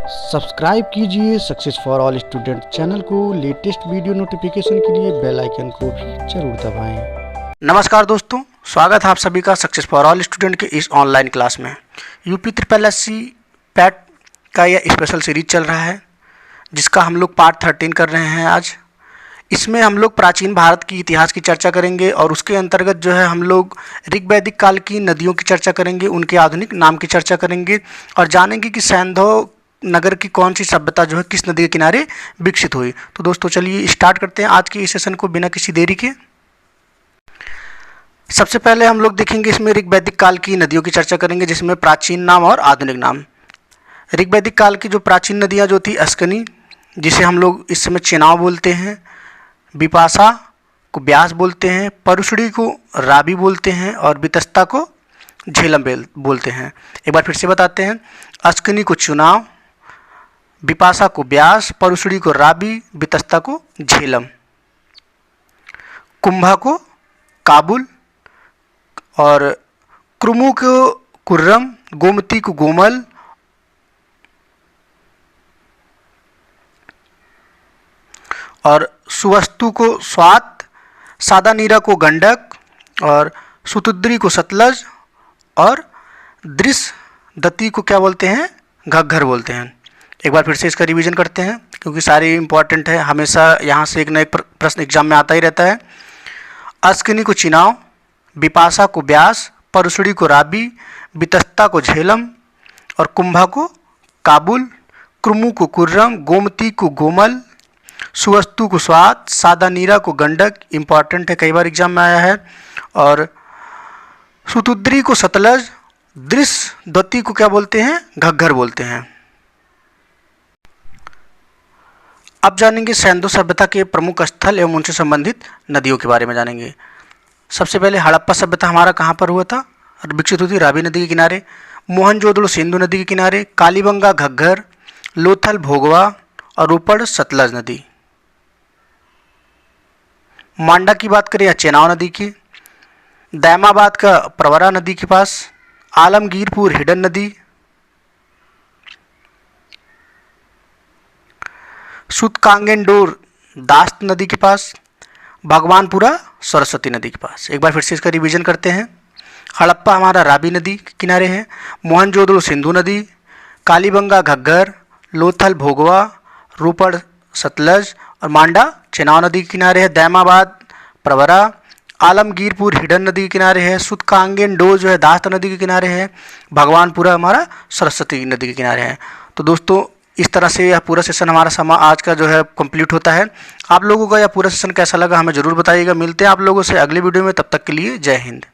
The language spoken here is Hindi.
सब्सक्राइब कीजिए success for all student channel को। लेटेस्ट वीडियो नोटिफिकेशन के लिए बेल आइकन को भी जरूर दबाएं। नमस्कार दोस्तों, स्वागत है आप सभी का सक्सेस फॉर ऑल स्टूडेंट के इस ऑनलाइन क्लास में। यूपी SSC पैट का यह स्पेशल सीरीज चल रहा है जिसका हम लोग पार्ट 13 कर रहे हैं आज। इसमें हम लोग प्राचीन भारत की इतिहास की चर्चा करेंगे और उसके अंतर्गत जो है हम लोग ऋग्वैदिक काल की नदियों की चर्चा करेंगे, उनके आधुनिक नाम की चर्चा करेंगे और जानेंगे कि सैंधव नगर की कौन सी सभ्यता जो है किस नदी के किनारे विकसित हुई। तो दोस्तों चलिए स्टार्ट करते हैं आज के इस सेशन को बिना किसी देरी के। सबसे पहले हम लोग देखेंगे इसमें ऋग्वैदिक काल की नदियों की चर्चा करेंगे जिसमें प्राचीन नाम और आधुनिक नाम। ऋग्वैदिक काल की जो प्राचीन नदियाँ जो थी अस्कनी, जिसे हम लोग इस समय चेनाव बोलते हैं, बिपाशा को ब्यास बोलते हैं, परुशड़ी को राबी बोलते हैं और बितस्ता को झेलम बोलते हैं। एक बार फिर से बताते हैं, अस्कनी को चुनाव, बिपाशा को ब्यास, परुशड़ी को राबी, बितस्ता को झेलम, कुंभा को काबुल और क्रुमु को कुर्रम, गोमती को गोमल और सुवस्तु को स्वात, सादानीरा को गंडक और सुतुद्री को सतलज और दृश्यदती को क्या बोलते हैं, घग्घर बोलते हैं। एक बार फिर से इसका रिवीजन करते हैं क्योंकि सारे इंपॉर्टेंट है, हमेशा यहाँ से एक न एक प्रश्न एग्जाम में आता ही रहता है। अस्कनी को चिनाव, बिपाशा को ब्यास, परुशड़ी को राबी, बितस्ता को झेलम और कुंभा को काबुल, क्रुमु को कुर्रम, गोमती को गोमल, सुवस्तु को स्वात, सादानीरा को गंडक, इंपॉर्टेंट है, कई बार एग्जाम में आया है, और सुतुद्री को सतलज, दृश्यदती को क्या बोलते हैं, घग्घर बोलते हैं। अब जानेंगे सैंधव सभ्यता के प्रमुख स्थल एवं उनसे संबंधित नदियों के बारे में जानेंगे। सबसे पहले हड़प्पा सभ्यता हमारा कहाँ पर हुआ था, विकसित हुई थी रावी नदी के किनारे, मोहनजोदड़ो सिंधु नदी के किनारे, कालीबंगा घग्घर, लोथल भोगवा और रोपड़ सतलज नदी। मांडा की बात करें या चेनाव नदी की, दैमाबाद का प्रवरा नदी के पास, आलमगीरपुर हिडन नदी, सुतकांगेंडोर दास्त नदी के पास, भगवानपुरा सरस्वती नदी के पास। एक बार फिर से इसका रिवीजन करते हैं। हड़प्पा हमारा रावी नदी के किनारे है, मोहनजोदड़ो सिंधु नदी, कालीबंगा घग्घर, लोथल भोगवा, रोपड़ सतलज और मांडा चेनाव नदी के किनारे है, दैमाबाद प्रवरा, आलमगीरपुर हिडन नदी के किनारे है, सुतकांगेंडोर जो है दास्त नदी के किनारे है, भगवानपुरा हमारा सरस्वती नदी के किनारे है। तो दोस्तों इस तरह से यह पूरा सेशन हमारा आज का जो है कंप्लीट होता है। आप लोगों का यह पूरा सेशन कैसा लगा हमें ज़रूर बताइएगा। मिलते हैं आप लोगों से अगले वीडियो में, तब तक के लिए जय हिंद।